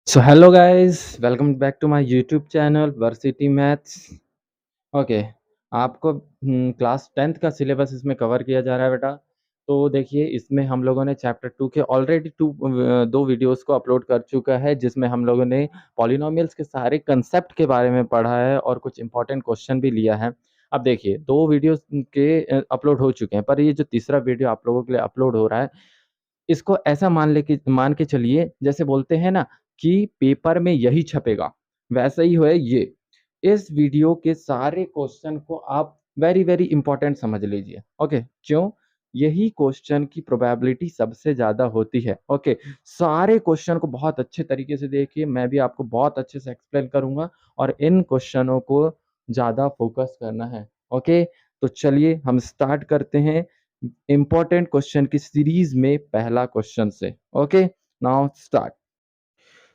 So hello guys, welcome back to my YouTube channel Varsity Maths। Okay, आपको class 10th का syllabus इसमें cover किया जा रहा है बेटा। तो देखिए, इसमें हम लोगों ने चैप्टर 2 के ऑलरेडी दो वीडियोस को अपलोड कर चुका है, जिसमें हम लोगों ने पॉलिनोमियल्स के सारे कंसेप्ट के बारे में पढ़ा है और कुछ इंपॉर्टेंट क्वेश्चन भी लिया है। अब देखिए, दो वीडियोस के अपलोड हो चुके हैं, पर ये जो तीसरा वीडियो आप लोगों के लिए अपलोड हो रहा है, इसको ऐसा मान के चलिए, जैसे बोलते हैं ना कि पेपर में यही छपेगा, वैसा ही है ये। इस वीडियो के सारे क्वेश्चन को आप वेरी वेरी इंपॉर्टेंट समझ लीजिए। ओके, क्यों? यही क्वेश्चन की प्रोबेबिलिटी सबसे ज़्यादा होती है। ओके, सारे क्वेश्चन को बहुत अच्छे तरीके से देखिए, मैं भी आपको बहुत अच्छे से एक्सप्लेन करूँगा और इन क्वेश्चनों को ज़्यादा फोकस करना है। ओके, तो चलिए हम स्टार्ट करते हैं इंपॉर्टेंट क्वेश्चन की सीरीज में पहला क्वेश्चन से। Okay, now start.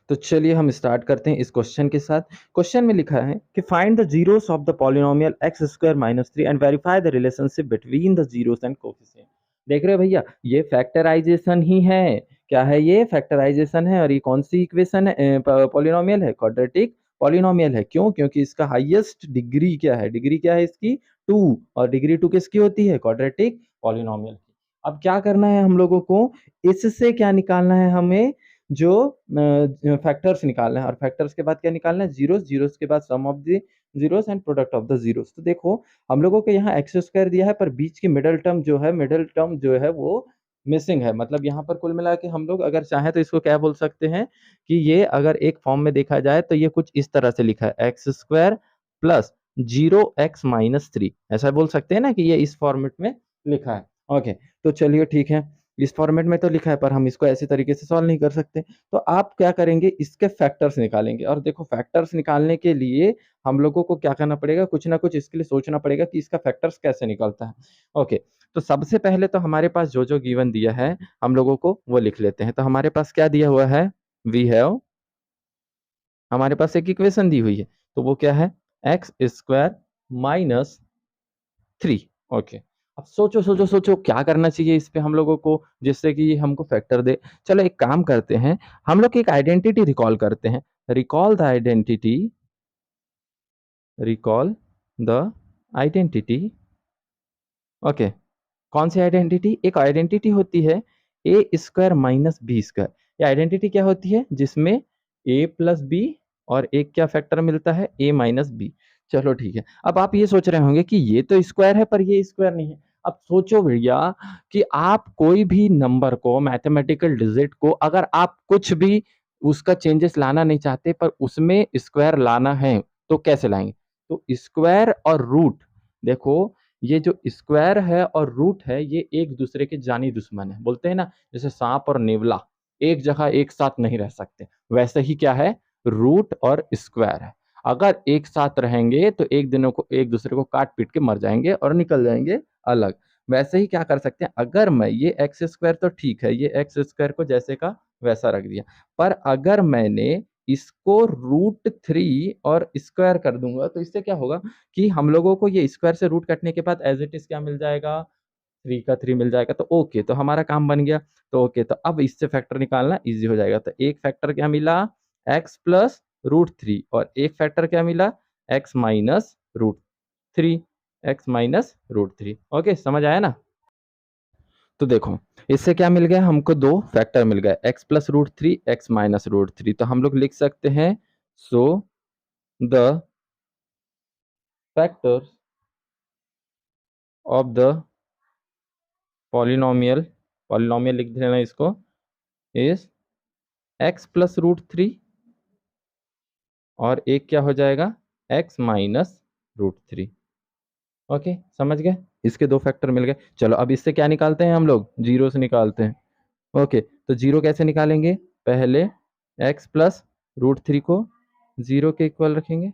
तो चलिए हम स्टार्ट करते हैं इस क्वेश्चन के साथ। क्वेश्चन में लिखा है कि find the zeros of the polynomial x square minus 3 and verify the relationship between the zeros and coefficient. देख रहे हो भैया, ये फैक्टराइजेशन ही है। क्या है ये? फैक्टराइजेशन है। और ये कौन सी इक्वेशन है? पॉलिनोमियल है, क्वाड्रेटिक पॉलिनोमियल है। क्यों? क्योंकि इसका हाईएस्ट डिग्री क्या है? डिग्री क्या है इसकी? 2। और डिग्री 2 किसकी होती है? क्वाड्रेटिक पॉलिनोमियल की। अब क्या करना है हम लोगों को? इससे क्या निकालना है हमें? जो फैक्टर्स निकालना है। और फैक्टर्स के बाद क्या निकालना है? जीरोस। जीरोस के बाद sum of the zeros and product of the zeros. तो देखो, हम लोगों को यहाँ एक्स स्क्वायर दिया है, पर बीच की मिडल टर्म जो है वो मिसिंग है। मतलब यहाँ पर कुल मिला के हम लोग अगर चाहें तो इसको क्या बोल सकते हैं कि ये अगर एक फॉर्म में देखा जाए तो ये कुछ इस तरह से लिखा है, एक्स स्क्वायर प्लस 0x-3। ऐसा बोल सकते हैं ना कि ये इस फॉर्मेट में लिखा है। ओके, तो चलिए ठीक है, इस फॉर्मेट में तो लिखा है, पर हम इसको ऐसे तरीके से सॉल्व नहीं कर सकते। तो आप क्या करेंगे? इसके फैक्टर्स निकालेंगे। और देखो, फैक्टर्स निकालने के लिए हम लोगों को क्या करना पड़ेगा? कुछ ना कुछ इसके लिए सोचना पड़ेगा कि इसका फैक्टर्स कैसे निकलता है। ओके, तो सबसे पहले तो हमारे पास जो जो गिवन दिया है हम लोगों को वो लिख लेते हैं। तो हमारे पास क्या दिया हुआ है? वी हैव, हमारे पास एक इक्वेशन दी हुई है, तो वो क्या है? X square minus 3। ओके, अब सोचो सोचो सोचो क्या करना चाहिए इस पे हम लोगों को, जिससे कि ये हमको फैक्टर दे। चलो एक काम करते हैं, हम लोग एक आइडेंटिटी रिकॉल करते हैं। Recall the identity, recall the identity. Okay, कौन सी आइडेंटिटी? एक आइडेंटिटी होती है ए स्क्वायर माइनस बी स्क्वायर। ये आइडेंटिटी क्या होती है? जिसमें ए प्लस बी और एक क्या फैक्टर मिलता है? ए माइनस बी। चलो ठीक है, अब आप ये सोच रहे होंगे कि ये तो स्क्वायर है पर ये स्क्वायर नहीं है। अब सोचो भैया कि आप कोई भी नंबर को, मैथमेटिकल डिजिट को, अगर आप कुछ भी उसका चेंजेस लाना नहीं चाहते पर उसमें स्क्वायर लाना है, तो कैसे लाएंगे? तो स्क्वायर और रूट, देखो, ये जो स्क्वायर है और रूट है ये एक दूसरे के जानी दुश्मन है। बोलते हैं ना, जैसे सांप और नेवला एक जगह एक साथ नहीं रह सकते, वैसे ही क्या है? रूट और स्क्वायर है। अगर एक साथ रहेंगे तो एक दिनों को एक दूसरे को काट पीट के मर जाएंगे और निकल जाएंगे अलग। वैसे ही क्या कर सकते हैं, अगर मैं ये एक्स स्क्वायर, तो ठीक है, ये एक्स स्क्वायर को जैसे का वैसा रख दिया, पर अगर मैंने इसको रूट 3 और स्क्वायर कर दूंगा तो इससे क्या होगा कि हम लोगों को ये स्क्वायर से रूट कटने के बाद एज इट इज क्या मिल जाएगा? 3 का 3 मिल जाएगा। तो ओके, तो हमारा काम बन गया। तो ओके, तो अब इससे फैक्टर निकालना इजी हो जाएगा। तो एक फैक्टर क्या मिला? X plus root 3। और एक फैक्टर क्या मिला? X minus root 3। X minus root 3। Okay, समझ आया ना? तो देखो, इससे क्या मिल गया हमको? दो फैक्टर मिल गए, x plus root 3, x minus root 3। तो हम लोग लिख सकते हैं, so the factors of the polynomial, polynomial लिख देना इसको, इज एक्स प्लस रूट 3 और एक क्या हो जाएगा? X minus root 3। ओके, समझ गए? इसके दो फैक्टर मिल गए। चलो अब इससे क्या निकालते हैं हम लोग? जीरो से निकालते हैं। ओके, तो जीरो कैसे निकालेंगे? पहले एक्स प्लस रूट 3 को जीरो के इक्वल रखेंगे,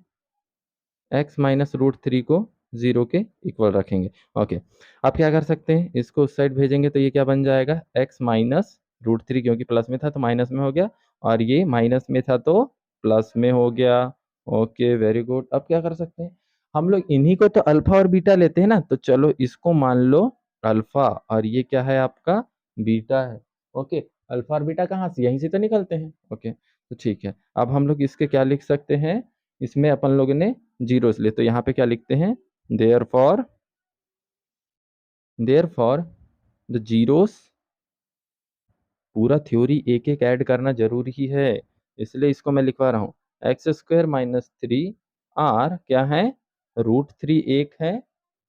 एक्स माइनस रूट 3 को जीरो के इक्वल रखेंगे। ओके, अब क्या कर सकते हैं? इसको उस साइड भेजेंगे तो ये क्या बन जाएगा? एक्स माइनस रूट 3, क्योंकि प्लस में था तो माइनस में हो गया, और ये माइनस में था तो प्लस में हो गया। Okay, very good. अब क्या कर सकते हैं हम लोग? इन्हीं को तो अल्फा और बीटा लेते हैं ना, तो चलो इसको मान लो अल्फा, और ये क्या है आपका? बीटा है। ओके, अल्फा और बीटा कहाँ से? यहीं से तो निकलते हैं। ओके, तो ठीक है, अब हम लोग इसके क्या लिख सकते हैं, इसमें अपन लोगों ने जीरोस लिए तो यहाँ पे क्या लिखते हैं, देयर फॉर द जीरोस, पूरा थ्योरी एक एक ऐड करना जरूरी ही है, इसलिए इसको मैं लिखवा रहा हूँ। x² - 3 आर क्या है, √3 एक है,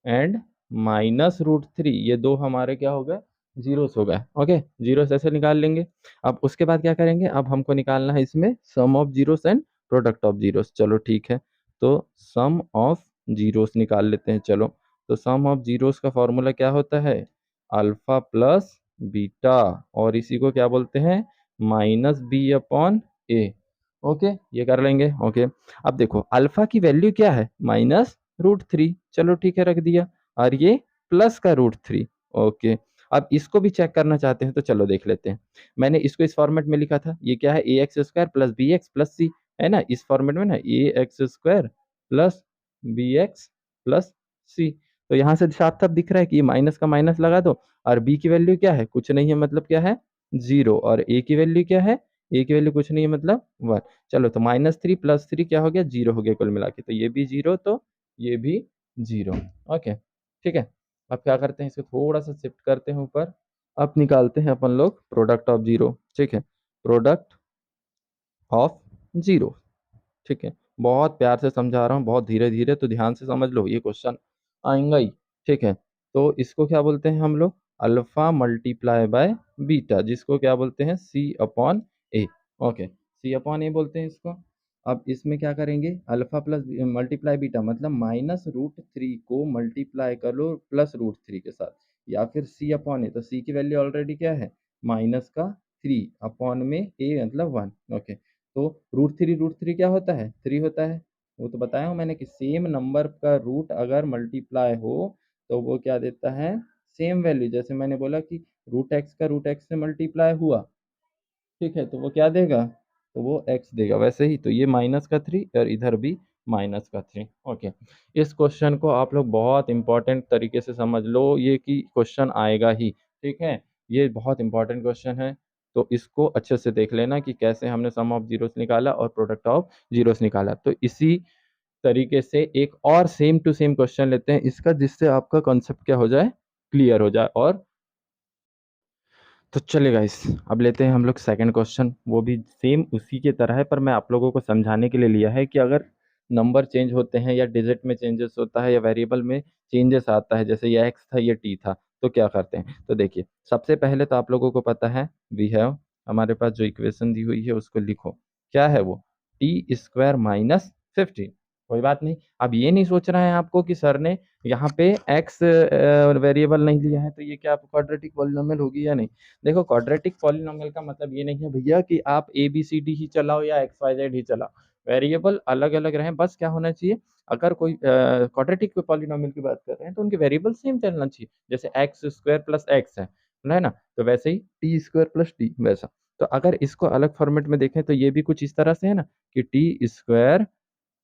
एंड -√3 ये दो हमारे क्या हो गए, जीरोस हो गए। ओके, जीरोस ऐसे निकाल लेंगे। अब उसके बाद क्या करेंगे, अब हमको निकालना है इसमें sum of zeros and product of zeros. चलो ठीक है, तो सम ऑफ जीरोस निकाल लेते हैं। चलो, तो सम ऑफ जीरोस का फॉर्मूला क्या होता है, अल्फा प्लस बीटा, और इसी को क्या बोलते हैं, -b/a। ओके, ये कर लेंगे। ओके, अब देखो अल्फा की वैल्यू क्या है, -√3। चलो ठीक है, रख दिया, और ये प्लस का √3। ओके, अब इसको भी चेक करना चाहते हैं तो चलो देख लेते हैं। मैंने इसको इस फॉर्मेट में लिखा था, ये क्या है, ax² + bx + c, है ना, इस फॉर्मेट में ना, ax² + bx + c। तो यहाँ से साफ साफ दिख रहा है कि माइनस का माइनस लगा दो, और b की वैल्यू क्या है, कुछ नहीं है, मतलब क्या है, 0, और a की वैल्यू क्या है, a की वैल्यू कुछ नहीं है, मतलब 1। चलो, तो -3 + 3 क्या हो गया, 0 हो गया कुल मिला के, तो ये भी 0, तो ये भी 0। ओके, ठीक है। अब क्या करते हैं, इसको थोड़ा सा शिफ्ट करते हैं ऊपर। अब निकालते हैं अपन लोग प्रोडक्ट ऑफ जीरो। ठीक है, प्रोडक्ट ऑफ जीरो। ठीक है, बहुत प्यार से समझा रहा हूँ, बहुत धीरे धीरे, तो ध्यान से समझ लो, ये क्वेश्चन आएंगा ही। ठीक है, तो इसको क्या बोलते हैं हम लोग, अल्फा मल्टीप्लाई बाय बीटा, जिसको क्या बोलते हैं, C/A। ओके, C/A बोलते हैं इसको। अब इसमें क्या करेंगे, अल्फा प्लस मल्टीप्लाई बीटा, मतलब -√3 को मल्टीप्लाई कर लो +√3 के साथ, या फिर C/A। तो C की वैल्यू ऑलरेडी क्या है, -3 अपॉन में A मतलब 1। ओके, तो √3 क्या होता है, 3 होता है। वो तो बताया हूँ मैंने कि सेम नंबर का रूट अगर मल्टीप्लाई हो तो वो क्या देता है, सेम वैल्यू। जैसे मैंने बोला कि √x का √x से मल्टीप्लाई हुआ, ठीक है, तो वो क्या देगा, तो वो x देगा। वैसे ही तो ये -3 और इधर भी -3। ओके, इस क्वेश्चन को आप लोग बहुत इंपॉर्टेंट तरीके से समझ लो, ये कि क्वेश्चन आएगा ही। ठीक है, ये बहुत इंपॉर्टेंट क्वेश्चन है, तो इसको अच्छे से देख लेना कि कैसे हमने सम ऑफ जीरोस निकाला और प्रोडक्ट ऑफ जीरोस निकाला। तो इसी तरीके से एक और सेम टू सेम क्वेश्चन लेते हैं इसका, जिससे आपका कॉन्सेप्ट क्या हो जाए, क्लियर हो जाए। और तो चलिए गाइस, अब लेते हैं हम लोग सेकंड क्वेश्चन, वो भी सेम उसी के तरह है, पर मैं आप लोगों को समझाने के लिए लिया है कि अगर नंबर चेंज होते हैं या डिजिट में चेंजेस होता है या वेरिएबल में चेंजेस आता है, जैसे ये x था ये t था, तो क्या करते हैं। तो देखिए, सबसे पहले तो आप लोगों को पता है, वी हैव, हमारे पास जो इक्वेशन दी हुई है उसको लिखो, क्या है वो, t² - 15। कोई बात नहीं, अब ये नहीं सोच रहा है आपको कि सर ने यहाँ पे x वेरिएबल नहीं लिया है तो ये क्या क्वाड्रेटिक पॉलिनोमियल होगी या नहीं। देखो, क्वाड्रेटिक पॉलिनोमियल का मतलब ये नहीं है भैया कि आप ABCD ही चलाओ या XYZ ही चलाओ, वेरिएबल अलग अलग रहे, बस क्या होना चाहिए, अगर कोई क्वाड्रेटिक पॉलिनोमियल की बात कर रहे हैं तो उनके वेरिएबल सेम चलना चाहिए, जैसे x² + x है ना, तो वैसे ही t² + t वैसा। तो अगर इसको अलग फॉर्मेट में देखें तो ये भी कुछ इस तरह से है ना, कि t²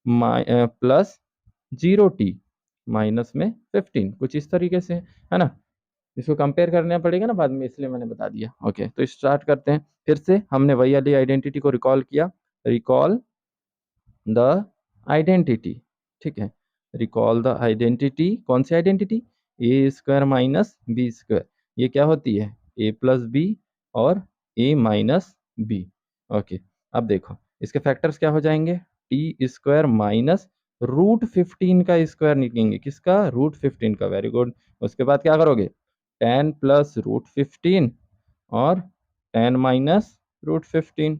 प्लस 0t -15, कुछ इस तरीके से है ना। इसको कंपेयर करना पड़ेगा ना बाद में, इसलिए मैंने बता दिया। ओके, तो स्टार्ट करते हैं फिर से। हमने वही वाली आइडेंटिटी को रिकॉल किया, रिकॉल द आइडेंटिटी। ठीक है, रिकॉल द आइडेंटिटी, कौन सी आइडेंटिटी, a² - b²। ये क्या होती है, a + b और a - b। ओके, अब देखो इसके फैक्टर्स क्या हो जाएंगे, t² माइनस √15 का स्क्वायर निकलेंगे, किसका, √15 का, वेरी गुड। उसके बाद क्या करोगे, 10 + √15 और 10 - √15।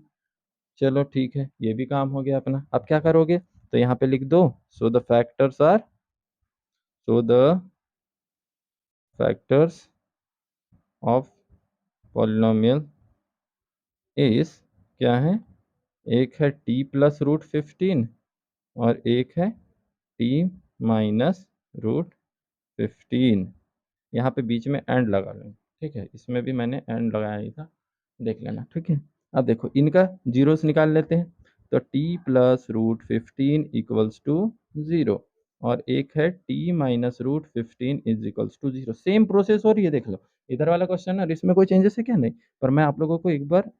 चलो ठीक है, ये भी काम हो गया अपना। अब क्या करोगे, तो यहाँ पे लिख दो, so the factors are, so the factors of polynomial is, क्या है, एक है t + √15 और एक है t - √15। यहाँ पे बीच में एंड लगा लें। ठीक है, इसमें भी मैंने एंड लगाया ही था, देख लेना। ठीक है, अब देखो इनका जीरोस निकाल लेते हैं, तो t + √15 = 0, और एक है t - √15 = 0। सेम प्रोसेस हो रही है, देख लो, इधर वाला क्वेश्चन है और इसमें कोई चेंजेस है क्या, नहीं, पर मैं आप लोगों को एक बार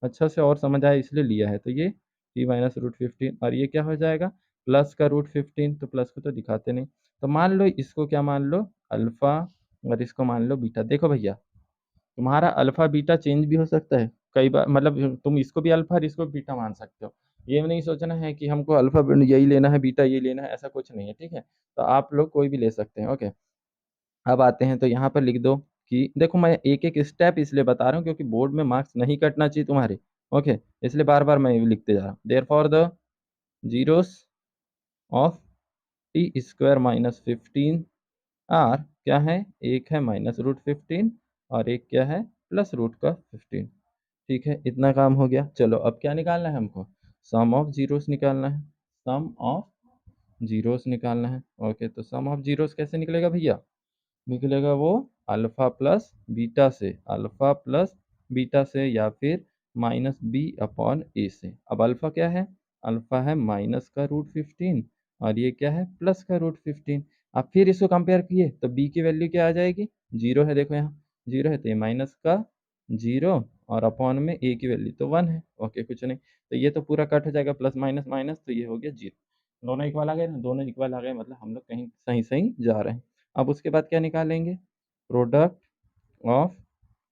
अच्छा से और समझ आया इसलिए लिया है। तो ये p माइनस रूट 15 और ये क्या हो जाएगा प्लस का रूट 15, तो प्लस को तो दिखाते नहीं। तो मान लो इसको क्या मान लो अल्फा और इसको मान लो बीटा। देखो भैया तुम्हारा अल्फा बीटा चेंज भी हो सकता है कई बार, मतलब तुम इसको भी अल्फा और इसको भी बीटा मान सकते हो। ये नहीं सोचना है कि हमको अल्फा यही लेना है बीटा ये लेना है, ऐसा कुछ नहीं है, ठीक है। तो आप लोग कोई भी ले सकते हैं, ओके। अब आते हैं तो यहाँ पर लिख दो कि देखो मैं एक एक स्टेप इसलिए बता रहा हूँ क्योंकि बोर्ड में मार्क्स नहीं कटना चाहिए तुम्हारे, ओके। इसलिए बार बार मैं लिखते जा रहा हूँ। Therefore the zeros of t square minus 15 are क्या है, एक है माइनस रूट 15 और एक क्या है प्लस रूट का 15। ठीक है, इतना काम हो गया। चलो अब क्या निकालना है हमको, सम ऑफ जीरोस निकालना है। सम ऑफ जीरोस निकालना है, ओके। तो सम ऑफ जीरोस कैसे निकलेगा भैया, निकलेगा वो अल्फा प्लस बीटा से, अल्फा प्लस बीटा से या फिर माइनस बी अपॉन ए से। अब अल्फा क्या है, अल्फा है माइनस का रूट 15 और ये क्या है प्लस का रूट 15। अब फिर इसको कंपेयर किए तो बी की वैल्यू क्या आ जाएगी, जीरो है, देखो यहाँ जीरो है तो ये माइनस का जीरो और अपॉन में ए की वैल्यू तो 1 है, ओके कुछ नहीं। तो ये तो पूरा कट हो जाएगा प्लस माइनस माइनस, तो ये हो गया जीरो। दोनों इक्वल आ गए ना, दोनों इक्वल आ गए मतलब हम लोग कहीं सही सही जा रहे हैं। अब उसके बाद क्या निकालेंगे, प्रोडक्ट ऑफ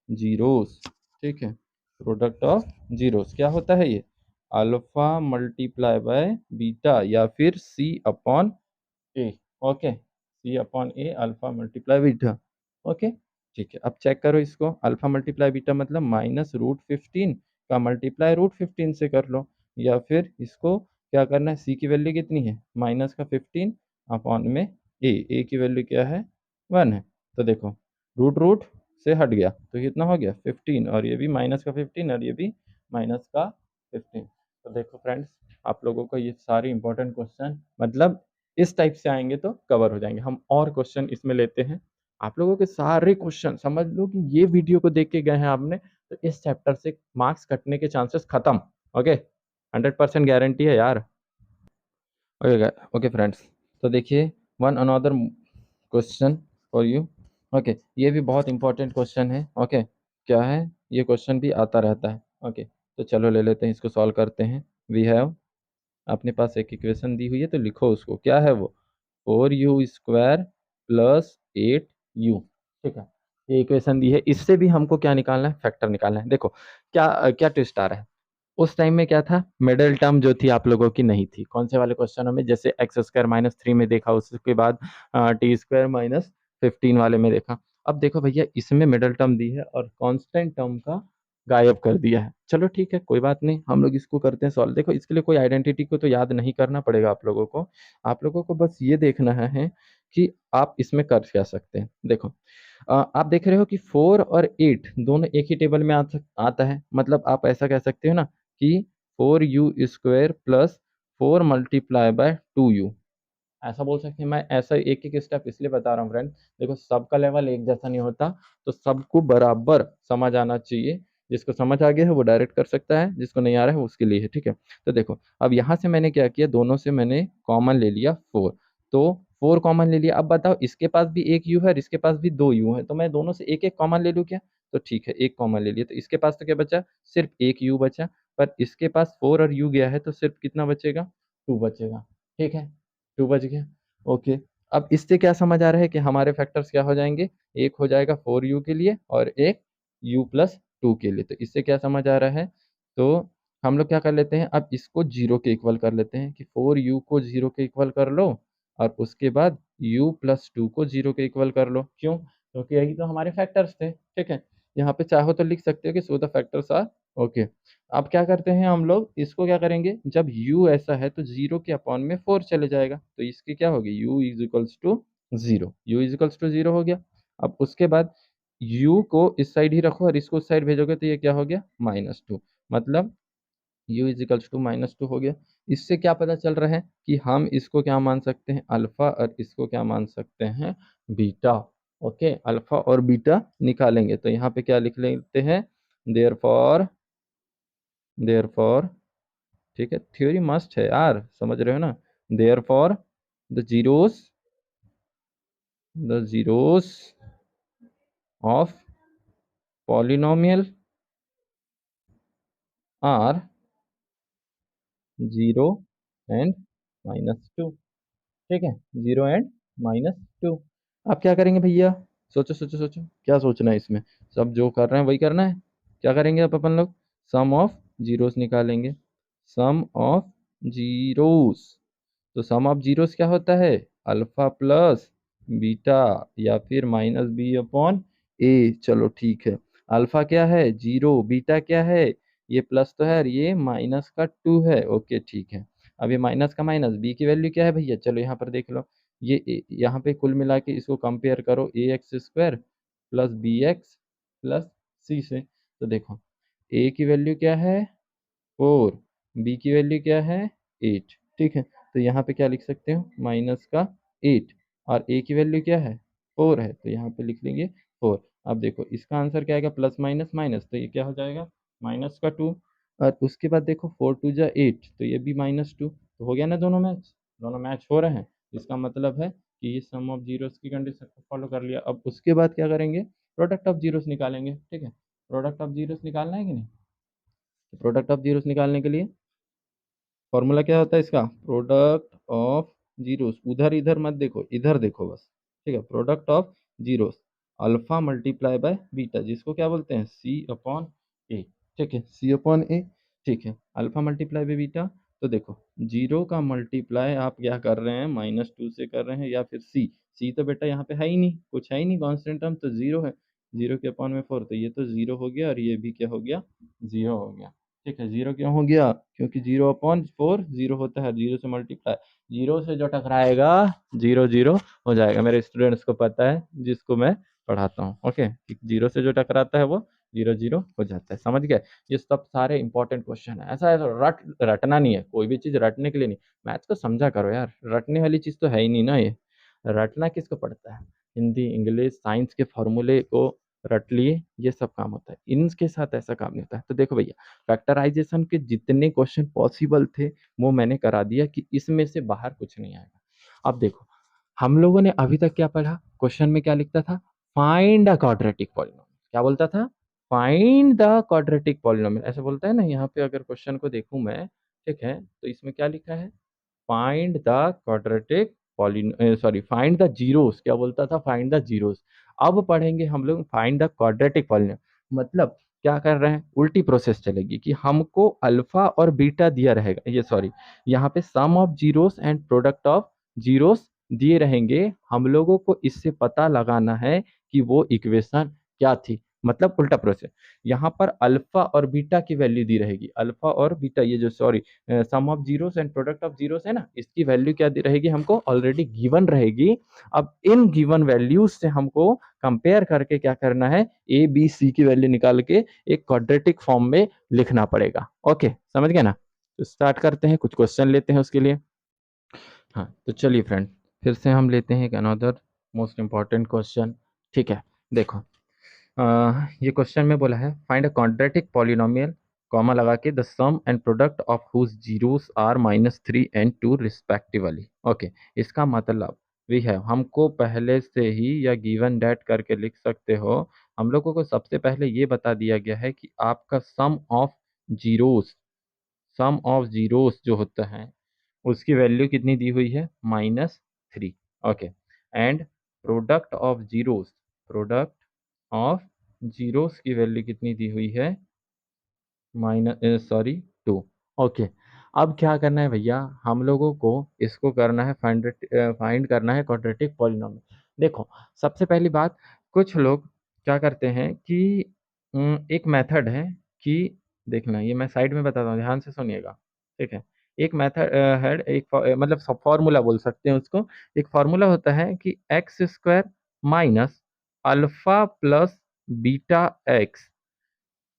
जीरोस, ठीक है। प्रोडक्ट ऑफ जीरोस क्या होता है ये, अल्फा मल्टीप्लाई बाय बीटा या फिर सी अपॉन ए, ओके। सी अपॉन ए अल्फा मल्टीप्लाई बीटा, ओके। ठीक है, अब चेक करो इसको, अल्फा मल्टीप्लाई बीटा मतलब माइनस रूट 15 का मल्टीप्लाई रूट 15 से कर लो, या फिर इसको क्या करना है, सी की वैल्यू कितनी है माइनस का 15 अपॉन में ए की वैल्यू क्या है 1 है। तो देखो रूट रूट से हट गया तो कितना हो गया 15 और ये भी माइनस का 15 और ये भी माइनस का 15। तो देखो फ्रेंड्स आप लोगों को ये सारे इंपॉर्टेंट क्वेश्चन मतलब इस टाइप से आएंगे तो कवर हो जाएंगे। हम और क्वेश्चन इसमें लेते हैं। आप लोगों के सारे क्वेश्चन समझ लो कि ये वीडियो को देख के गए हैं आपने तो इस चैप्टर से मार्क्स कटने के चांसेस खत्म, ओके। 100% गारंटी है यार, ओके ओके फ्रेंड्स। तो देखिए one another question for you, okay. ये भी बहुत इंपॉर्टेंट क्वेश्चन है, ओके। क्या है, ये क्वेश्चन भी आता रहता है, ओके। तो चलो ले लेते हैं इसको, सॉल्व करते हैं। वी हैव, अपने पास एक इक्वेशन दी हुई है तो लिखो उसको, क्या है वो 4u² प्लस 8u, ठीक है। ये इक्वेशन दी है, इससे भी हमको क्या निकालना है, फैक्टर निकालना है। देखो क्या क्या ट्विस्ट आ रहा है, उस टाइम में क्या था मिडिल टर्म जो थी आप लोगों की नहीं थी, कौन से वाले क्वेश्चनों में, जैसे x² - 3 में देखा, उसके बाद t² - 15 वाले में देखा। अब देखो भैया इसमें मिडिल टर्म दी है और कांस्टेंट टर्म का गायब कर दिया है। चलो ठीक है कोई बात नहीं, हम लोग इसको करते हैं सॉल्व। देखो इसके लिए कोई आइडेंटिटी को तो याद नहीं करना पड़ेगा आप लोगों को बस ये देखना है कि आप इसमें कर क्या सकते हैं। देखो आप देख रहे हो कि 4 और 8 दोनों एक ही टेबल में आता है, मतलब आप ऐसा कह सकते हो ना कि 4u² plus 4 multiply by 2u, ऐसा बोल सकते हैं। मैं ऐसा एक एक स्टेप इसलिए बता रहा हूँ फ्रेंड, देखो सबका लेवल एक जैसा नहीं होता, तो सबको बराबर समझ आना चाहिए। जिसको समझ आ गया है वो डायरेक्ट कर सकता है, जिसको नहीं आ रहा है वो उसके लिए है, ठीक है। तो देखो अब यहाँ से मैंने क्या किया, दोनों से मैंने कॉमन ले लिया 4, तो 4 कॉमन ले लिया। अब बताओ इसके पास भी एक यू है और इसके पास भी 2 यू है, तो मैं दोनों से एक एक कॉमन ले लूँ क्या, तो ठीक है एक कॉमन ले लिया, तो इसके पास तो क्या बचा, सिर्फ एक यू बचा। पर इसके पास 4 और यू गया है तो सिर्फ कितना बचेगा, 2 बचेगा, ठीक है। 2 बच गया, ओके। अब इससे क्या समझ आ रहा है कि हमारे फैक्टर्स क्या हो जाएंगे, एक हो जाएगा 4u के लिए और एक u+2 के लिए। तो इससे क्या समझ आ रहा है, तो हम लोग क्या कर लेते हैं, अब इसको जीरो के इक्वल कर लेते हैं कि 4u को जीरो के इक्वल कर लो और उसके बाद u+2 को जीरो के इक्वल कर लो। क्यों, क्योंकि यही तो हमारे फैक्टर्स थे, ठीक है। यहाँ पे चाहो तो लिख सकते हो कि so the factors are okay. अब क्या करते हैं हम लोग, इसको क्या करेंगे, जब u ऐसा है तो जीरो के अपॉन में 4 चले जाएगा, तो इसकी क्या होगी u=0, u=0 हो गया। अब उसके बाद u को इस साइड ही रखो और इसको उस साइड भेजोगे तो ये क्या हो गया -2, मतलब u=−2 हो गया। इससे क्या पता चल रहा है कि हम इसको क्या मान सकते हैं अल्फा और इसको क्या मान सकते हैं बीटा, ओके। अल्फा और बीटा निकालेंगे तो यहाँ पे क्या लिख लेते हैं, देयरफॉर, ठीक है। थ्योरी मस्ट है यार, समझ रहे हो ना। Therefore the zeros of polynomial are 0 and -2। ठीक है, 0 एंड -2। आप क्या करेंगे भैया? सोचो सोचो सोचो, क्या सोचना है इसमें? सब जो कर रहे हैं वही करना है। क्या करेंगे अब अपन लोग? सम ऑफ जीरोस निकालेंगे। सम ऑफ जीरोस। तो सम ऑफ जीरोस क्या होता है? अल्फा प्लस बीटा या फिर माइनस बी अपॉन ए। चलो ठीक है। अल्फा क्या है? जीरो। बीटा क्या है? ये प्लस तो है और ये माइनस का 2 है। ओके ठीक है। अब ये माइनस का माइनस, बी की वैल्यू क्या है भैया? चलो यहाँ पर देख लो। ये यहाँ पे कुल मिला के इसको कंपेयर करो, A x square plus B x plus C से। तो देखो, ए की वैल्यू क्या है? 4। बी की वैल्यू क्या है? 8। ठीक है, तो यहाँ पे क्या लिख सकते हो? माइनस का 8। और ए की वैल्यू क्या है? 4 है, तो यहाँ पे लिख लेंगे 4। अब देखो इसका आंसर क्या आएगा? प्लस माइनस माइनस, तो ये क्या हो जाएगा? माइनस का 2। और उसके बाद देखो 4 2 जा 8, तो ये भी -2। तो हो गया ना, दोनों मैच। दोनों मैच हो रहे हैं। इसका मतलब है कि ये सम ऑफ जीरोस की कंडीशन को फॉलो कर लिया। अब उसके बाद क्या करेंगे? प्रोडक्ट ऑफ जीरोस निकालेंगे। ठीक है, प्रोडक्ट ऑफ जीरोस निकालना है कि नहीं? तो प्रोडक्ट ऑफ जीरोस निकालने के लिए फॉर्मूला क्या होता है इसका? Product of zeros. उधर इधर मत देखो, इधर देखो बस। ठीक है, product of zeros alpha multiply by beta, जिसको क्या बोलते हैं? सी अपॉन ए। ठीक है, सी अपॉन ए। ठीक है, अल्फा मल्टीप्लाई बाय बीटा। तो देखो, जीरो का मल्टीप्लाई आप क्या कर रहे हैं? -2 से कर रहे हैं, या फिर सी। सी तो बेटा यहाँ पे है ही नहीं, कुछ है ही नहीं, कॉन्स्टेंट टर्म तो जीरो है। जीरो के अपॉन में 4, तो ये तो जीरो हो गया और ये भी क्या हो गया? जीरो हो गया। ठीक है, जीरो क्यों हो गया? क्योंकि 0/4 जीरो होता है, जीरो से मल्टीप्लाई। जीरो से जो टकराएगा, जीरो जीरो हो जाएगा। मेरे स्टूडेंट्स को पता है, जिसको मैं पढ़ाता हूँ। ओके, जीरो से जो टकराता है वो जीरो जीरो हो जाता है। समझ गए? ये सब सारे इंपॉर्टेंट क्वेश्चन है। ऐसा है तो रटना नहीं है, कोई भी चीज रटने के लिए नहीं। मैथ्स को समझा करो यार, रटने वाली चीज तो है ही नहीं ना ये। रटना किसको पड़ता है? हिंदी, इंग्लिश, साइंस के फॉर्मूले को रट लिए, ये सब काम होता है। इनके साथ ऐसा काम नहीं होता है। तो देखो भैया, फैक्टराइजेशन के जितने क्वेश्चन पॉसिबल थे वो मैंने करा दिया कि इसमें से बाहर कुछ नहीं आएगा। अब देखो, हम लोगों ने अभी तक क्या पढ़ा? क्वेश्चन में क्या लिखता था? Find a quadratic polynomial. क्या बोलता था? फाइंड द क्वाड्रेटिक पॉलिनोमियल, ऐसे बोलता है ना। यहाँ पे अगर क्वेश्चन को देखूं मैं, ठीक है, तो इसमें क्या लिखा है? फाइंड द क्वाड्रेटिक पॉलिन सॉरी फाइंड द जीरोस। क्या बोलता था? Find the zeros. अब पढ़ेंगे हम लोग फाइंड द क्वाड्रेटिक पॉलिनोमियल। मतलब क्या कर रहे हैं? उल्टी प्रोसेस चलेगी कि हमको अल्फा और बीटा दिया रहेगा, ये सॉरी, यहाँ पे sum of zeros and product of zeros दिए रहेंगे। हम लोगों को इससे पता लगाना है कि वो इक्वेशन क्या थी। मतलब उल्टा प्रोसेस। यहाँ पर अल्फा और बीटा की वैल्यू दी रहेगी। अल्फा और बीटा, ये जो sorry sum of zeros and product of zeros है ना, इसकी वैल्यू क्या दी रहेगी? हमको ऑलरेडी गिवन रहेगी। अब इन गिवन वैल्यूज से हमको कंपेयर करके क्या करना है? ए बी सी की वैल्यू निकाल के एक क्वाड्रेटिक फॉर्म में लिखना पड़ेगा। ओके, समझ गए ना? तो स्टार्ट करते हैं, कुछ क्वेश्चन लेते हैं उसके लिए। हाँ, तो चलिए फ्रेंड, फिर से हम लेते हैं एक अनदर मोस्ट इम्पॉर्टेंट क्वेश्चन। ठीक है, देखो, ये क्वेश्चन में बोला है find a quadratic polynomial, comma लगा के, the sum and product of whose zeros are -3 and 2 respectively. Okay, इसका मतलब भी है, हमको पहले से ही या गिवन डेट करके लिख सकते हो। हम लोगों को सबसे पहले ये बता दिया गया है कि आपका जीरोस सम ऑफ जीरोस जो होता है उसकी वैल्यू कितनी दी हुई है? -3। Okay, and product of zeros की वैल्यू कितनी दी हुई है? -2। ओके, अब क्या करना है भैया? हम लोगों को इसको करना है फाइंड करना है क्वाड्रेटिक पॉलिनोमियल। देखो, सबसे पहली बात, कुछ लोग क्या करते हैं कि एक मेथड है कि, देखना, ये मैं साइड में बताता हूँ, ध्यान से सुनिएगा। ठीक है, एक मेथड है, एक मतलब फॉर्मूला बोल सकते हैं उसको। एक फार्मूला होता है कि x square minus alpha plus beta x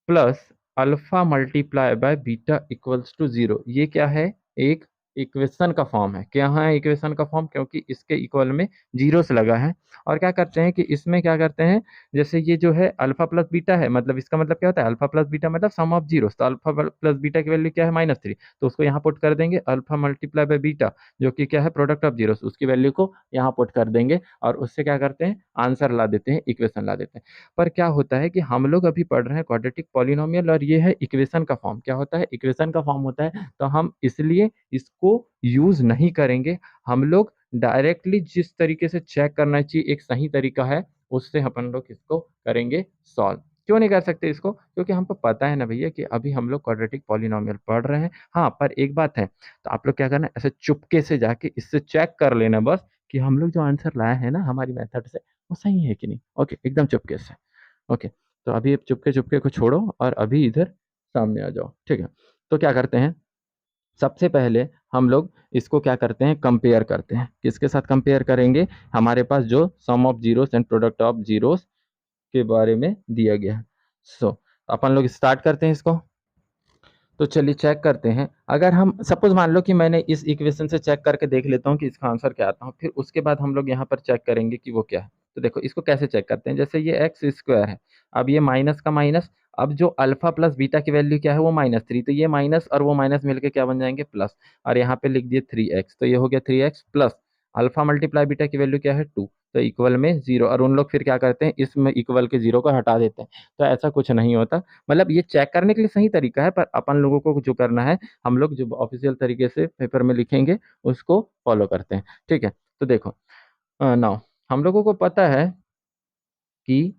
plus alpha multiply by beta equals to 0। ये क्या है? एक इक्वेशन का फॉर्म है। क्या है इक्वेशन का फॉर्म? क्योंकि इसके इक्वल में जीरोस लगा है। और क्या करते हैं कि इसमें क्या करते हैं, जैसे ये जो है अल्फा प्लस बीटा है, मतलब इसका मतलब क्या होता है, अल्फा प्लस बीटा मतलब सम ऑफ जीरोस। तो अल्फा प्लस बीटा की वैल्यू क्या है, -3। तो उसको यहाँ पुट कर देंगे, अल्फा मल्टीप्लाई बाय बीटा जो कि क्या है, प्रोडक्ट ऑफ जीरोस, उसकी वैल्यू को यहाँ पुट कर देंगे और उससे क्या करते हैं, आंसर ला देते हैं, इक्वेशन ला देते हैं। पर क्या होता है कि हम लोग अभी पढ़ रहे हैं क्वाड्रेटिक पॉलिनोमियल और ये है इक्वेशन का फॉर्म। क्या होता है, इक्वेशन का फॉर्म होता है, तो हम इसलिए इसको यूज नहीं करेंगे। हम लोग डायरेक्टली जिस तरीके से चेक करना चाहिए, एक सही तरीका है, उससे अपन लोग इसको करेंगे सॉल्व। क्यों नहीं कर सकते इसको? क्योंकि हमको पता है ना भैया कि अभी हम लोग क्वाड्रेटिक पॉलिनोमियल पढ़ रहे हैं। हाँ, पर एक बात है, तो आप लोग क्या करना, ऐसे चुपके से जाके इससे चेक कर लेना बस कि हम लोग जो आंसर लाए हैं ना हमारी मेथड से, वो सही है कि नहीं। ओके, एकदम चुपके से। ओके, तो अभी चुपके चुपके को छोड़ो और अभी इधर सामने आ जाओ, ठीक है। तो क्या करते हैं, सबसे पहले हम लोग इसको क्या करते हैं, कंपेयर करते हैं। किसके साथ कंपेयर करेंगे, हमारे पास जो sum of zeros and product of zeros के बारे में दिया गया है। सो अपन लोग स्टार्ट करते हैं इसको। तो चलिए चेक करते हैं। अगर हम सपोज मान लो कि मैंने इस इक्वेशन से चेक करके देख लेता हूँ कि इसका आंसर क्या आता हूँ, फिर उसके बाद हम लोग यहाँ पर चेक करेंगे कि वो क्या है। तो देखो इसको कैसे चेक करते हैं, जैसे ये एक्स स्क्वायर है, अब ये माइनस का माइनस, अब जो अल्फा प्लस बीटा की वैल्यू क्या है, वो -3, तो ये माइनस और वो माइनस मिलके क्या बन जाएंगे, प्लस। और यहाँ पे लिख दिए 3x, तो ये हो गया 3x plus alpha multiply beta की वैल्यू क्या है, 2, तो इक्वल में 0। और उन लोग फिर क्या करते हैं, इसमें इक्वल के 0 को हटा देते हैं। तो ऐसा कुछ नहीं होता, मतलब ये चेक करने के लिए सही तरीका है, पर अपन लोगों को जो करना है, हम लोग जो ऑफिशियल तरीके से पेपर में लिखेंगे उसको फॉलो करते हैं, ठीक है। तो देखो नाउ हम लोगों को पता है कि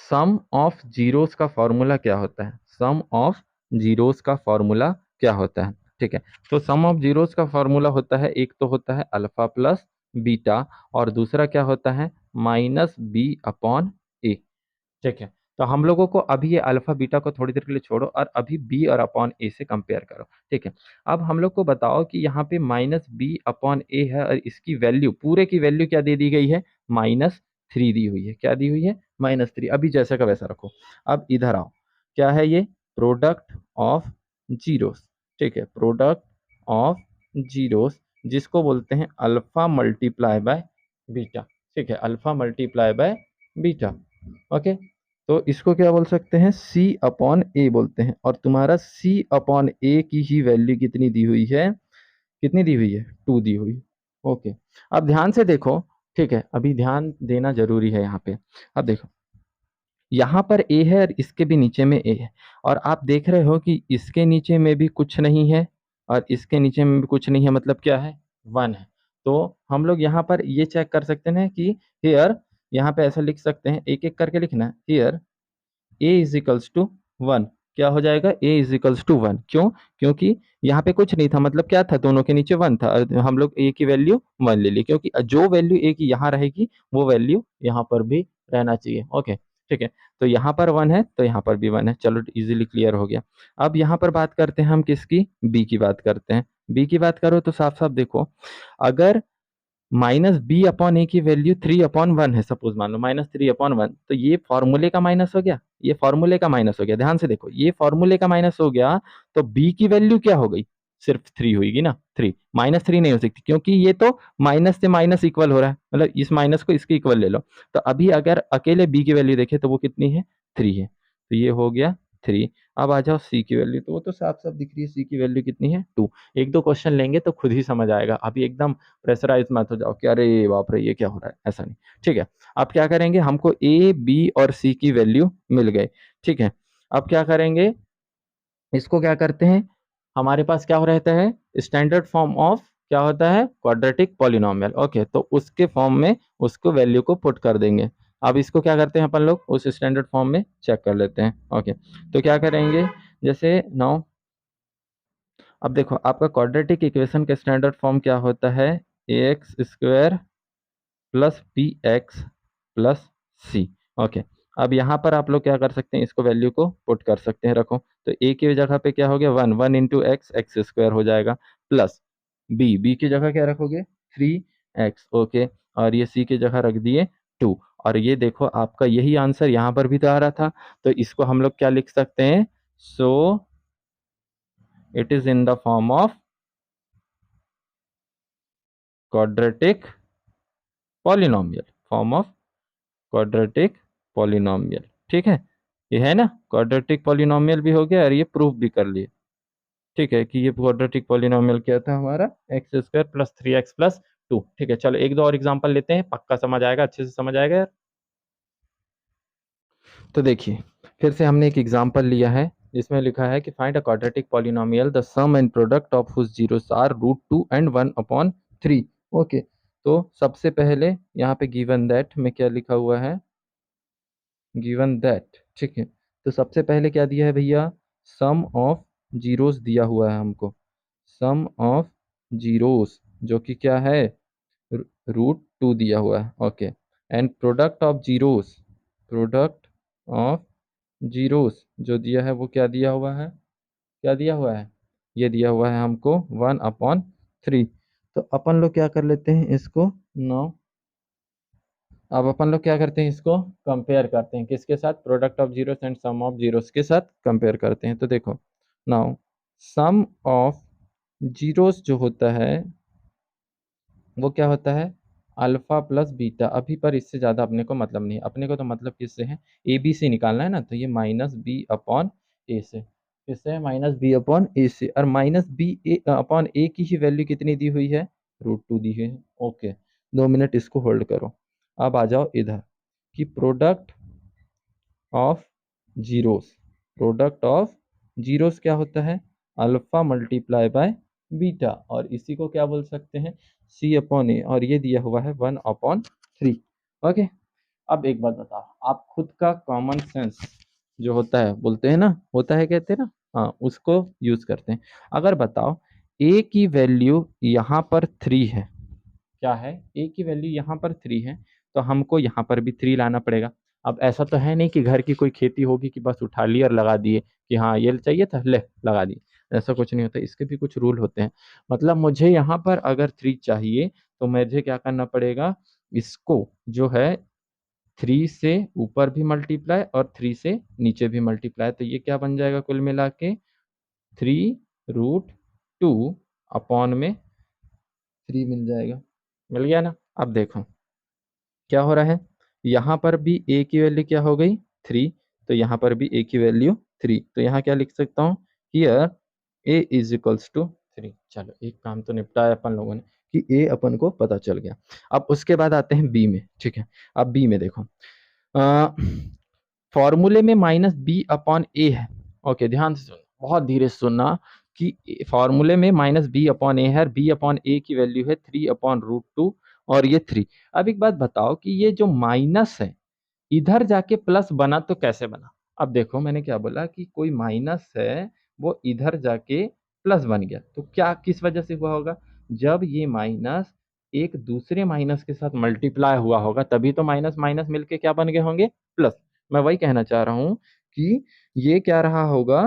सम ऑफ जीरोस का फॉर्मूला क्या होता है, सम ऑफ जीरोस का फॉर्मूला क्या होता है, ठीक है। तो सम ऑफ जीरोस का फॉर्मूला होता है, एक तो होता है अल्फा प्लस बीटा और दूसरा क्या होता है, -b/a, ठीक है। तो हम लोगों को अभी ये अल्फा बीटा को थोड़ी देर के लिए छोड़ो और अभी बी और अपॉन ए से कंपेयर करो, ठीक है। अब हम लोग को बताओ कि यहाँ पे -b/a है और इसकी वैल्यू, पूरे की वैल्यू क्या दे दी गई है, -3 दी हुई है। क्या दी हुई है, -3। अभी जैसा का वैसा रखो। अब इधर आओ, क्या है ये, प्रोडक्ट ऑफ जीरोस, ठीक है, प्रोडक्ट ऑफ जीरोस, जिसको बोलते हैं अल्फा मल्टीप्लाई बाय बीटा, ठीक है, alpha multiply by beta. Okay, तो इसको क्या बोल सकते हैं, C/A बोलते हैं। और तुम्हारा C/A की ही वैल्यू कितनी दी हुई है, कितनी दी हुई है, 2 दी हुई है। ओके, अब ध्यान से देखो, ठीक है, अभी ध्यान देना जरूरी है यहाँ पे। अब देखो यहाँ पर A है और इसके भी नीचे में A है, और आप देख रहे हो कि इसके नीचे में भी कुछ नहीं है और इसके नीचे में भी कुछ नहीं है, मतलब क्या है, 1 है। तो हम लोग यहाँ पर ये चेक कर सकते हैं कि हियर, यहाँ पे ऐसा लिख सकते हैं, एक एक करके लिखना है, हियर a = 1, क्या हो जाएगा, a = 1। क्यों, क्योंकि यहाँ पे कुछ नहीं था, मतलब क्या था, दोनों के नीचे 1 था, हम लोग a की वैल्यू 1 ले ली, क्योंकि जो वैल्यू a की यहाँ रहेगी वो वैल्यू यहाँ पर भी रहना चाहिए। ओके, ठीक है, तो यहाँ पर 1 है तो यहाँ पर भी 1 है, चलो इजीली क्लियर हो गया। अब यहाँ पर बात करते हैं हम किसकी, b की बात करते हैं। b की बात करो तो साफ साफ देखो, अगर -b/a की वैल्यू 3/1 है, सपोज मान लो -3/1, तो ये फॉर्मूले का माइनस हो गया, ये फॉर्मूले का माइनस हो गया। ध्यान से देखो, ये फॉर्मूले का माइनस हो गया, तो b की वैल्यू क्या हो गई, सिर्फ 3 होगी ना, 3, -3 नहीं हो सकती, क्योंकि ये तो माइनस से माइनस इक्वल हो रहा है, मतलब इस माइनस को इसके इक्वल ले लो। तो अभी अगर अकेले b की वैल्यू देखे तो वो कितनी है, 3 है, तो ये हो गया 3। अब आ जाओ c की वैल्यू, तो वो तो साफ साफ दिख रही है, c की वैल्यू कितनी है, 2। एक दो क्वेश्चन लेंगे तो खुद ही समझ आएगा, अभी एकदम प्रेशराइज मत हो जाओ कि अरे बाप रे ये क्या हो रहा है, ऐसा नहीं, ठीक है। अब क्या करेंगे, हमको ए बी और सी की वैल्यू मिल गए, ठीक है। अब क्या करेंगे, इसको क्या करते हैं, हमारे पास क्या हो रहता है, स्टैंडर्ड फॉर्म ऑफ क्या होता है, क्वाड्रेटिक पॉलिनोमियल। ओके, तो उसके फॉर्म में उसको वैल्यू को पुट कर देंगे। अब इसको क्या करते हैं अपन लोग, उस स्टैंडर्ड फॉर्म में चेक कर लेते हैं। ओके, तो क्या करेंगे, जैसे नाउ अब देखो आपका क्वाड्रेटिक इक्वेशन का स्टैंडर्ड फॉर्म क्या होता है, ax² plus bx plus c। Okay, अब यहाँ पर आप लोग क्या कर सकते हैं, इसको वैल्यू को पुट कर सकते हैं। रखो, तो a की जगह पे क्या हो गया, 1 इंटू एक्स, x² हो जाएगा, प्लस b की जगह क्या रखोगे, 3x। ओके, और ये c की जगह रख दिए 2। और ये देखो आपका यही आंसर यहाँ पर भी तो आ रहा था, तो इसको हम लोग क्या लिख सकते हैं, so it is in the form of quadratic polynomial, form of quadratic polynomial. ठीक है, ये है ना, क्वाड्रेटिक पॉलिनोमियल भी हो गया और ये प्रूफ भी कर लिए। ठीक है कि ये क्वाड्रेटिक पॉलिनोमियल क्या था हमारा, x square plus 3x plus 2। ठीक है, चलो एक दो और एग्जांपल लेते हैं, पक्का समझ आएगा, अच्छे से समझ आएगा यार। तो देखिए, फिर से हमने एक एग्जांपल लिया है जिसमें लिखा है कि find a quadratic polynomial the sum and product of whose zeros are √2 and 1/3। Okay, तो सबसे पहले यहाँ पे गिवन दैट में क्या लिखा हुआ है, गिवन दैट। ठीक है, तो सबसे पहले क्या दिया है भैया, सम ऑफ जीरोस दिया हुआ है हमको, सम ऑफ जीरोस जो कि क्या है, √2 दिया हुआ है। Okay, and product of zeros, product of zeros जो दिया है वो क्या दिया हुआ है, क्या दिया हुआ है, ये दिया हुआ है हमको 1/3। तो अपन लोग क्या कर लेते हैं इसको, नो, अब अपन लोग क्या करते हैं, इसको कंपेयर करते हैं किसके साथ, product of zeros and sum of zeros के साथ कंपेयर करते हैं। तो देखो, नाउ सम ऑफ जीरोस जो होता है वो क्या होता है, अल्फा प्लस बीटा। अभी पर इससे ज़्यादा अपने को मतलब नहीं है, अपने को तो मतलब किससे है, ए बी से निकालना है ना, तो ये माइनस बी अपॉन ए से, किससे है, माइनस बी अपॉन ए से। और माइनस बी ए अपॉन ए की ही वैल्यू कितनी दी हुई है, √2 दी हुई है। ओके, 2 मिनट इसको होल्ड करो। अब आ जाओ इधर कि product of zeros, product of zeros क्या होता है, अल्फा मल्टीप्लाई बाय बीटा, और इसी को क्या बोल सकते हैं, सी अपॉन ए, और ये दिया हुआ है 1/3। ओके, अब एक बात बताओ, आप खुद का कॉमन सेंस जो होता है, बोलते हैं ना, होता है कहते हैं ना, हाँ, उसको यूज करते हैं। अगर बताओ ए की वैल्यू यहाँ पर 3 है, क्या है, ए की वैल्यू यहाँ पर 3 है, तो हमको यहाँ पर भी 3 लाना पड़ेगा। अब ऐसा तो है नहीं कि घर की कोई खेती होगी कि बस उठा लिए और लगा दिए कि हाँ ये चाहिए था ले लगा दिए, ऐसा कुछ नहीं होता, इसके भी कुछ रूल होते हैं। मतलब मुझे यहाँ पर अगर 3 चाहिए तो मुझे क्या करना पड़ेगा, इसको जो है 3 से ऊपर भी मल्टीप्लाई और 3 से नीचे भी मल्टीप्लाई, तो ये क्या बन जाएगा कुल मिला के 3√2 अपॉन में 3 मिल जाएगा, मिल गया ना। अब देखो क्या हो रहा है, यहाँ पर भी ए की वैल्यू क्या हो गई, 3, तो यहाँ पर भी ए की वैल्यू 3, तो यहाँ क्या लिख सकता हूँ, here a is equals to 3। चलो एक काम तो निपटाया अपन लोगों ने कि ए अपन को पता चल गया। अब उसके बाद आते हैं बी में। ठीक है, अब बी में देखो, फॉर्मूले में माइनस बी अपॉन ए है। ओके, ध्यान से सुनो, बहुत धीरे से सुनना कि फॉर्मूले में माइनस बी अपॉन ए है, बी अपॉन ए की वैल्यू है 3/√2 और ये 3। अब एक बात बताओ कि ये जो माइनस है इधर जाके प्लस बना तो कैसे बना। अब देखो मैंने क्या बोला कि कोई माइनस है वो इधर जाके प्लस बन गया, तो क्या किस वजह से हुआ होगा, जब ये माइनस एक दूसरे माइनस के साथ मल्टीप्लाई हुआ होगा तभी तो माइनस माइनस मिलके क्या बन गए होंगे, प्लस। मैं वही कहना चाह रहा हूँ कि ये क्या रहा होगा,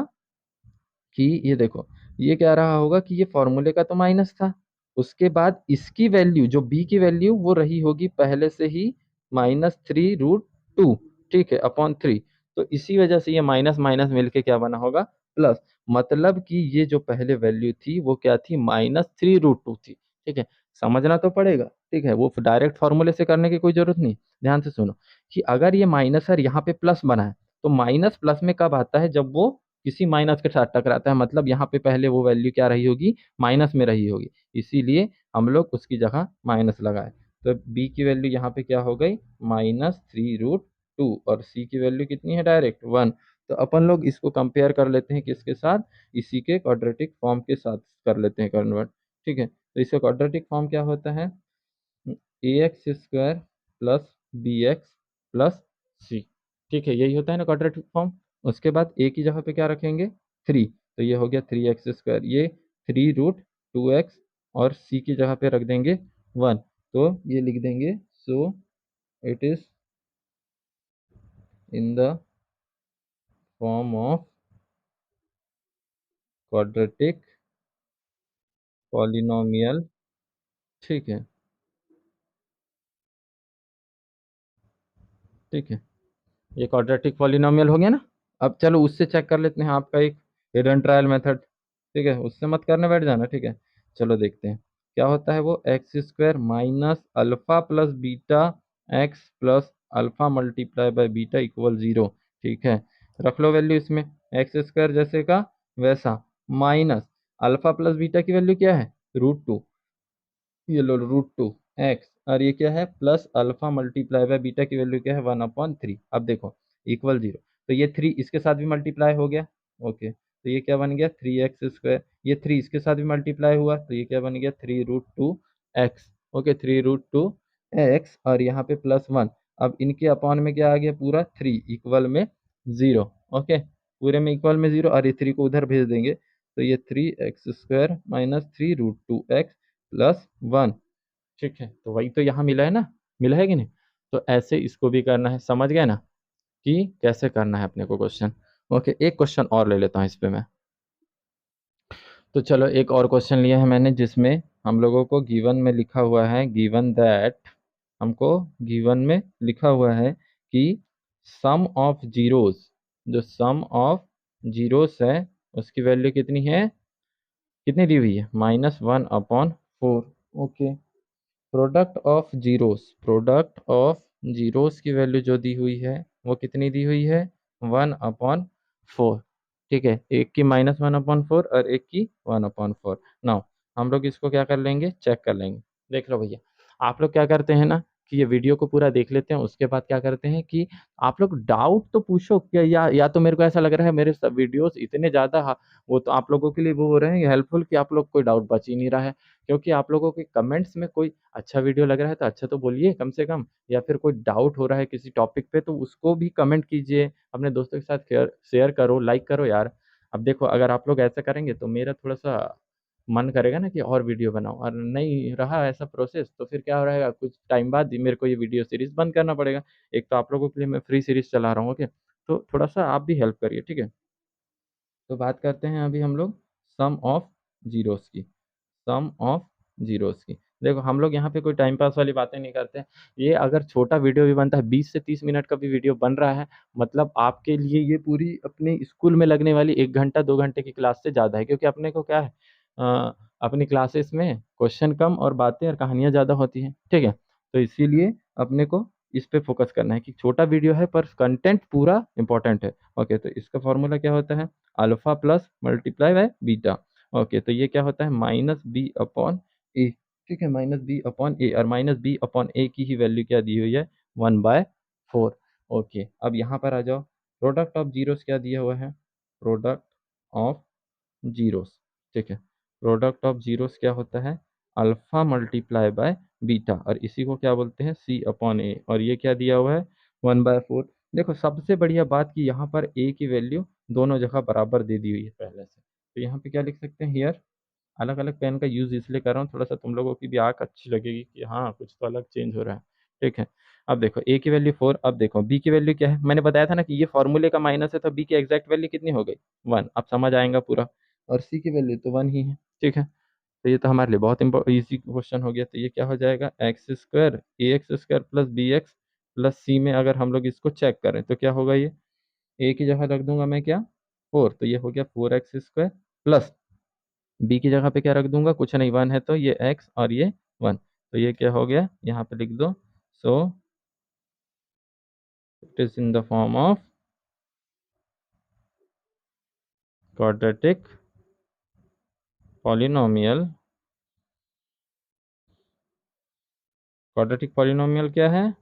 कि ये देखो, ये क्या रहा होगा कि ये फॉर्मूले का तो माइनस था, उसके बाद इसकी वैल्यू जो बी की वैल्यू वो रही होगी पहले से ही -3√2। ठीक है, अपॉन 3, तो इसी वजह से ये माइनस माइनस मिलके क्या बना होगा, प्लस। मतलब कि ये जो पहले वैल्यू थी वो क्या थी, -3√2 थी। ठीक है, समझना तो पड़ेगा। ठीक है, वो डायरेक्ट फॉर्मूले से करने की कोई जरूरत नहीं। ध्यान से सुनो कि अगर ये माइनस है यहाँ पे प्लस बना है, तो माइनस प्लस में कब आता है, जब वो किसी माइनस के साथ टकराता है, मतलब यहाँ पे पहले वो वैल्यू क्या रही होगी, माइनस में रही होगी, इसीलिए हम लोग उसकी जगह माइनस लगाए। तो बी की वैल्यू यहाँ पे क्या हो गई, -3√2, और सी की वैल्यू कितनी है, डायरेक्ट 1। तो अपन लोग इसको कंपेयर कर लेते हैं किसके साथ, इसी के क्वाड्रेटिक फॉर्म के साथ कर लेते हैं कन्वर्ट। ठीक है, तो इसका क्वाड्रेटिक फॉर्म क्या होता है, ax² प्लस bx प्लस सी। ठीक है, यही होता है ना क्वाड्रेटिक फॉर्म। उसके बाद a की जगह पे क्या रखेंगे, 3, तो ये हो गया 3x², ये 3√2x, और c की जगह पे रख देंगे 1, तो ये लिख देंगे, so it is in the form of quadratic polynomial. ठीक है, ठीक है, ये क्वाड्रेटिक पॉलिनोमियल हो गया ना। अब चलो उससे चेक कर लेते हैं आपका एक हिडन ट्रायल मेथड। ठीक है, उससे मत करने बैठ जाना, ठीक है, चलो देखते हैं। क्या होता है वो, x square minus alpha plus beta x plus alpha multiply by beta equal 0। ठीक है, रख लो वैल्यू इसमें, एक्स स्क्वायर जैसे का वैसा माइनस अल्फा प्लस बीटा की वैल्यू क्या है, √2, ये लो √2 एक्स, और ये क्या है plus alpha multiply by beta की वैल्यू क्या है 1/3। अब देखो इक्वल 0, तो ये 3 इसके साथ भी मल्टीप्लाई हो गया। ओके, तो ये क्या बन गया 3x², ये 3 इसके साथ भी मल्टीप्लाई हुआ, तो ये क्या बन गया 3√2x। ओके, 3√2x, और यहाँ पे +1। अब इनके अपॉन में क्या आ गया, पूरा 3 इक्वल में 0। ओके, पूरे में इक्वल में 0, और ये 3 को उधर भेज देंगे, तो ये 3x² माइनस 3√2x +1। ठीक है, तो वही तो यहाँ मिला है ना, मिला है कि नहीं। तो ऐसे इसको भी करना है, समझ गए ना कि कैसे करना है अपने को क्वेश्चन। ओके, एक क्वेश्चन और ले लेता हूँ इस पे मैं। तो चलो एक और क्वेश्चन लिया है मैंने, जिसमें हम लोगों को गिवन में लिखा हुआ है, गिवन दैट, हमको गिवन में लिखा हुआ है कि सम ऑफ जीरोस, जो सम ऑफ जीरोस है उसकी वैल्यू कितनी है, कितनी दी हुई है, -1/4। Okay, product of zeros, product of zeros की वैल्यू जो दी हुई है वो कितनी दी हुई है, 1/4। ठीक है, एक की -1/4 और एक की 1/4। नाउ हम लोग इसको क्या कर लेंगे, चेक कर लेंगे। देख लो भैया, आप लोग क्या करते हैं ना कि ये वीडियो को पूरा देख लेते हैं, उसके बाद क्या करते हैं कि आप लोग डाउट तो पूछो क्या, या तो मेरे को ऐसा लग रहा है मेरे सब वीडियोस इतने ज़्यादा वो तो आप लोगों के लिए वो हो रहे हैं हेल्पफुल कि आप लोग कोई डाउट बच ही नहीं रहा है। क्योंकि आप लोगों के कमेंट्स में कोई अच्छा वीडियो लग रहा है तो अच्छा तो बोलिए कम से कम, या फिर कोई डाउट हो रहा है किसी टॉपिक पे तो उसको भी कमेंट कीजिए, अपने दोस्तों के साथ शेयर करो, लाइक करो यार। अब देखो अगर आप लोग ऐसा करेंगे तो मेरा थोड़ा सा मन करेगा ना कि और वीडियो बनाओ, और नहीं रहा ऐसा प्रोसेस तो फिर क्या हो रहेगा, कुछ टाइम बाद मेरे को ये वीडियो सीरीज बंद करना पड़ेगा। एक तो आप लोगों के लिए मैं फ्री सीरीज चला रहा हूँ, ओके, तो थोड़ा सा आप भी हेल्प करिए, ठीक है। तो बात करते हैं अभी हम लोग सम ऑफ जीरोस की, सम ऑफ जीरोस की। देखो हम लोग यहाँ पे कोई टाइम पास वाली बातें नहीं करते हैं। ये अगर छोटा वीडियो भी बनता है, 20 से 30 मिनट का भी वीडियो बन रहा है, मतलब आपके लिए ये पूरी अपने स्कूल में लगने वाली 1 घंटा 2 घंटे की क्लास से ज़्यादा है, क्योंकि अपने को क्या है, अपनी क्लासेस में क्वेश्चन कम और बातें और कहानियाँ ज़्यादा होती हैं, ठीक है। तो इसीलिए अपने को इस पे फोकस करना है कि छोटा वीडियो है पर कंटेंट पूरा इंपॉर्टेंट है। ओके, तो इसका फॉर्मूला क्या होता है, alpha plus multiply by beta. Okay, तो ये क्या होता है -b/a। ठीक है, -b/a, और -b/a की ही वैल्यू क्या दी हुई है, 1/4। ओके, अब यहाँ पर आ जाओ, प्रोडक्ट ऑफ जीरोस क्या दिया हुआ है, प्रोडक्ट ऑफ जीरोस। ठीक है, प्रोडक्ट ऑफ जीरोस क्या होता है, अल्फा मल्टीप्लाई बाय बीटा, और इसी को क्या बोलते हैं, c/a, और ये क्या दिया हुआ है 1/4। देखो सबसे बढ़िया बात कि यहाँ पर a की वैल्यू दोनों जगह बराबर दे दी हुई है पहले से, तो यहाँ पे क्या लिख सकते हैं, हियर, अलग अलग पेन का यूज़ इसलिए कर रहा हूँ थोड़ा सा तुम लोगों की भी आँख अच्छी लगेगी कि हाँ कुछ तो अलग चेंज हो रहा है। ठीक है, अब देखो a की वैल्यू 4, अब देखो b की वैल्यू क्या है, मैंने बताया था ना कि ये फॉर्मूले का माइनस है, तो b की एग्जैक्ट वैल्यू कितनी हो गई, 1। अब समझ आएगा पूरा, और c की वैल्यू तो 1 ही है। ठीक है, तो ये तो हमारे लिए बहुत ईजी क्वेश्चन हो गया, तो ये क्या हो जाएगा, x² plus bx plus c में अगर हम लोग इसको चेक करें तो क्या होगा, ये a की जगह रख दूंगा मैं क्या, 4, तो ये हो गया 4x² प्लस b की जगह पे क्या रख दूंगा, कुछ नहीं, 1 है तो ये x और ये 1, तो ये क्या हो गया, यहाँ पे लिख दो, so it is in the form of quadratic polynomial. Quadratic polynomial क्या है,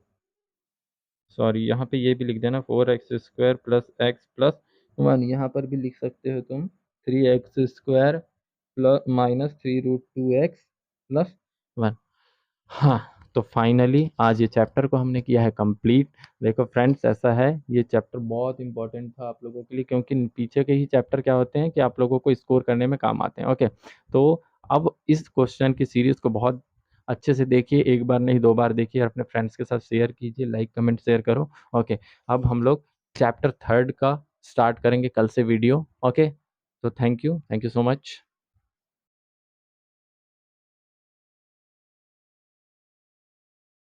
सॉरी यहाँ पे ये भी लिख देना, 4x² प्लस एक्स प्लस 1, यहाँ पर भी लिख सकते हो तुम 3x² plus minus 3√2x plus 1। हाँ, तो फाइनली आज ये चैप्टर को हमने किया है कंप्लीट। देखो फ्रेंड्स, ऐसा है ये चैप्टर बहुत इंपॉर्टेंट था आप लोगों के लिए, क्योंकि पीछे के ही चैप्टर क्या होते हैं कि आप लोगों को स्कोर करने में काम आते हैं। ओके, तो अब इस क्वेश्चन की सीरीज को बहुत अच्छे से देखिए, एक बार नहीं 2 बार देखिए, और अपने फ्रेंड्स के साथ शेयर कीजिए, लाइक कमेंट शेयर करो। ओके, अब हम लोग चैप्टर 3 का स्टार्ट करेंगे कल से वीडियो। ओके, तो थैंक यू सो मच।